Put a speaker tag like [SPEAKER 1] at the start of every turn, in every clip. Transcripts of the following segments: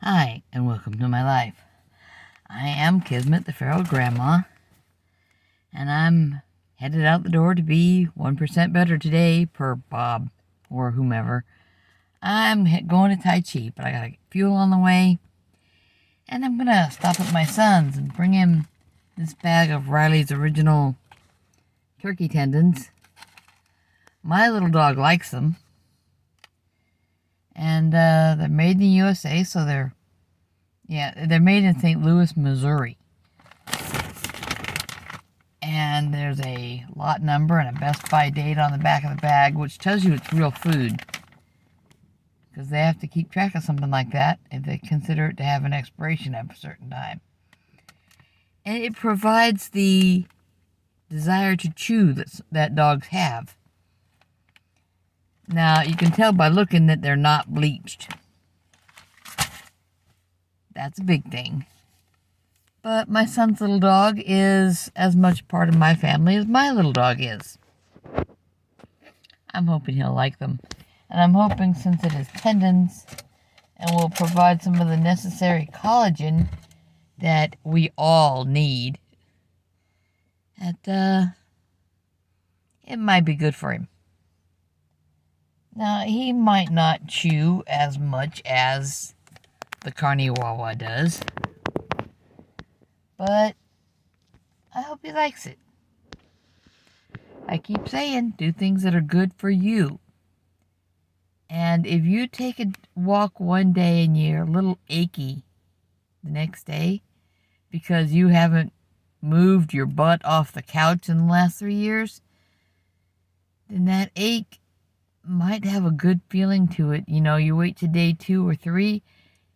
[SPEAKER 1] Hi, and welcome to my life. I am Kismet, the feral grandma, and I'm headed out the door to be 1% better today per Bob or whomever. I'm going to Tai Chi, but I gotta get fuel on the way, and I'm gonna stop at my son's and bring him this bag of Riley's original turkey tendons. My little dog likes them, and they're made in the USA, so they're made in St. Louis, Missouri. And there's a lot number and a best by date on the back of the bag, which tells you it's real food. Because they have to keep track of something like that if they consider it to have an expiration of a certain time. And it provides the desire to chew that dogs have. Now, you can tell by looking that they're not bleached. That's a big thing. But my son's little dog is as much part of my family as my little dog is. I'm hoping he'll like them. And I'm hoping, since it is tendons and will provide some of the necessary collagen that we all need, that it might be good for him. Now, he might not chew as much as the Carney Wawa does, but I hope he likes it. I keep saying, do things that are good for you. And if you take a walk one day and you're a little achy the next day because you haven't moved your butt off the couch in the last 3 years, then that ache might have a good feeling to it. You know, you wait to day 2 or 3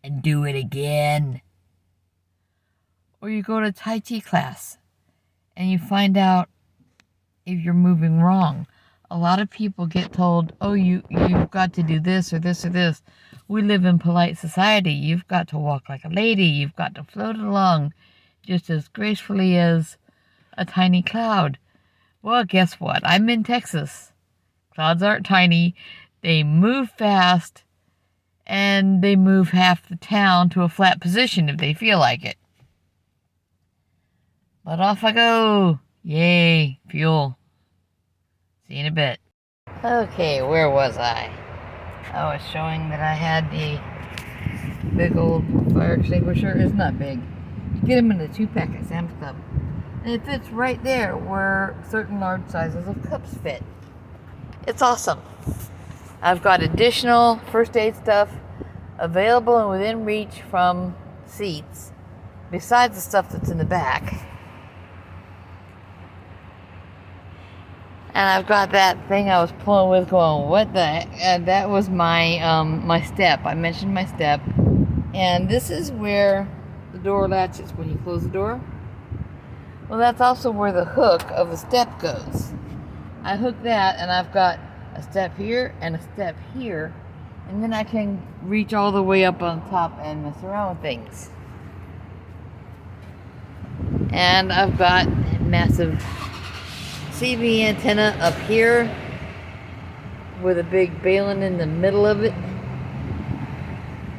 [SPEAKER 1] and do it again. Or you go to Tai Chi class and you find out if you're moving wrong. A lot of people get told, oh, you've got to do this or this or this. We live in polite society. You've got to walk like a lady. You've got to float along just as gracefully as a tiny cloud. Well, guess what? I'm in Texas. Clouds aren't tiny. They move fast, and they move half the town to a flat position if they feel like it. But off I go. Yay, fuel. See you in a bit. Okay, where was I? I was showing that I had the big old fire extinguisher. It's not big. You get them in a 2-pack at Sam's Club. And it fits right there where certain large sizes of cups fit. It's awesome. I've got additional first aid stuff available and within reach from seats, besides the stuff that's in the back. And I've got that thing I was pulling with going, what the heck? And that was my step. I mentioned my step. And this is where the door latches when you close the door. Well, that's also where the hook of the step goes. I hook that, and I've got a step here and a step here. And then I can reach all the way up on top and mess around with things. And I've got a massive CB antenna up here with a big balun in the middle of it,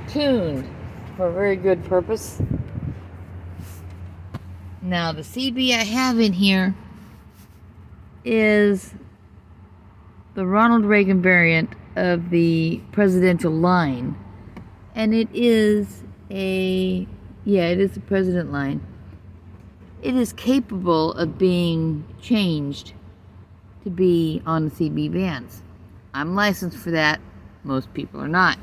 [SPEAKER 1] tuned for a very good purpose. Now, the CB I have in here is the Ronald Reagan variant of the presidential line, and it is a president line. It is capable of being changed to be on the CB bands. I'm licensed for that. Most people are not.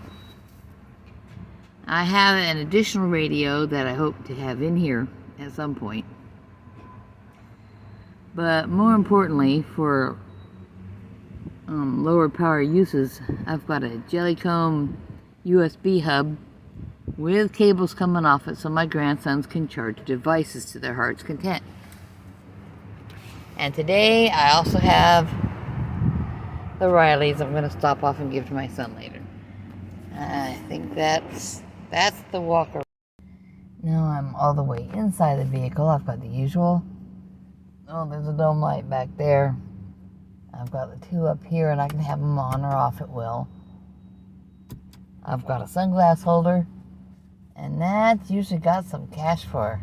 [SPEAKER 1] I have an additional radio that I hope to have in here at some point. But more importantly, for lower power uses, I've got a Jellycomb USB hub with cables coming off it so my grandsons can charge devices to their heart's content. And today I also have the Rileys I'm going to stop off and give to my son later. I think that's the walker. Now I'm all the way inside the vehicle. I've got the usual. Oh, there's a dome light back there. I've got the 2 up here, and I can have them on or off at will. I've got a sunglass holder. And that's usually got some cash for,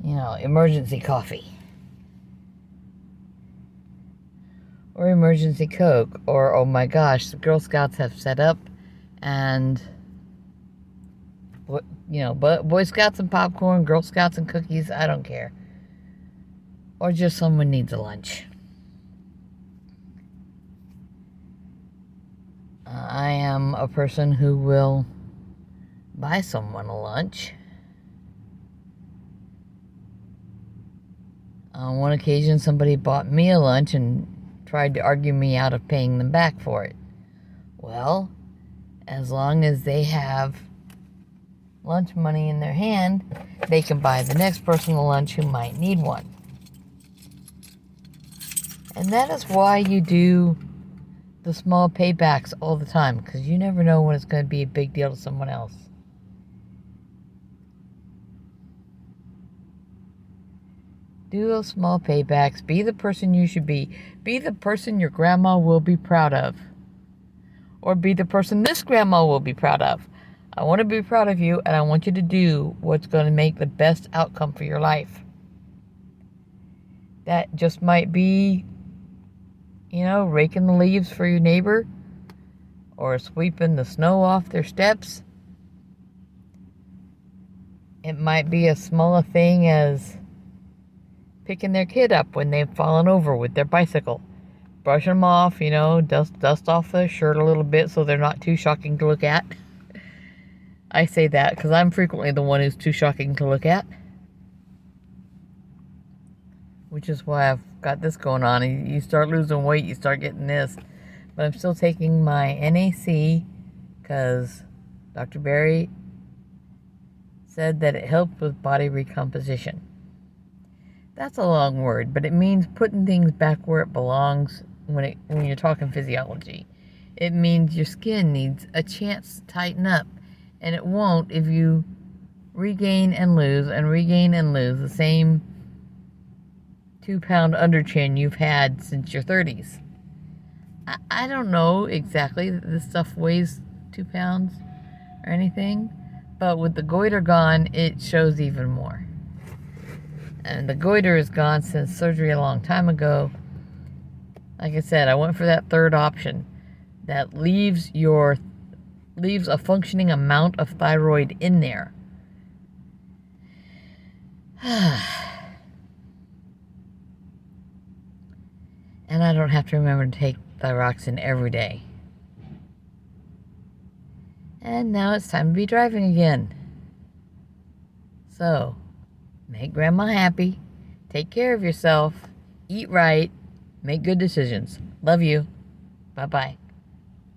[SPEAKER 1] emergency coffee. Or emergency Coke. Or, oh my gosh, the Girl Scouts have set up and, Boy Scouts and popcorn, Girl Scouts and cookies, I don't care. Or just someone needs a lunch. I am a person who will buy someone a lunch. On one occasion, somebody bought me a lunch and tried to argue me out of paying them back for it. Well, as long as they have lunch money in their hand, they can buy the next person a lunch who might need one. And that is why you do the small paybacks all the time, because you never know when it's going to be a big deal to someone else. Do those small paybacks. Be the person you should be. Be the person your grandma will be proud of. Or be the person this grandma will be proud of. I want to be proud of you, and I want you to do what's going to make the best outcome for your life. That just might be, raking the leaves for your neighbor, or sweeping the snow off their steps. It might be as small a thing as picking their kid up when they've fallen over with their bicycle. Brush them off, dust off their shirt a little bit so they're not too shocking to look at. I say that because I'm frequently the one who's too shocking to look at. Which is why I've got this going on. You start losing weight, you start getting this. But I'm still taking my NAC because Dr. Berry said that it helped with body recomposition. That's a long word, but it means putting things back where it belongs when you're talking physiology. It means your skin needs a chance to tighten up, and it won't if you regain and lose the same 2-pound under chin you've had since your 30s. I don't know exactly that this stuff weighs 2 pounds or anything, but with the goiter gone, it shows even more. And the goiter is gone since surgery a long time ago. Like I said, I went for that third option that leaves a functioning amount of thyroid in there. And I don't have to remember to take thyroxine every day. And now it's time to be driving again. So, make grandma happy, take care of yourself, eat right, make good decisions. Love you. Bye-bye.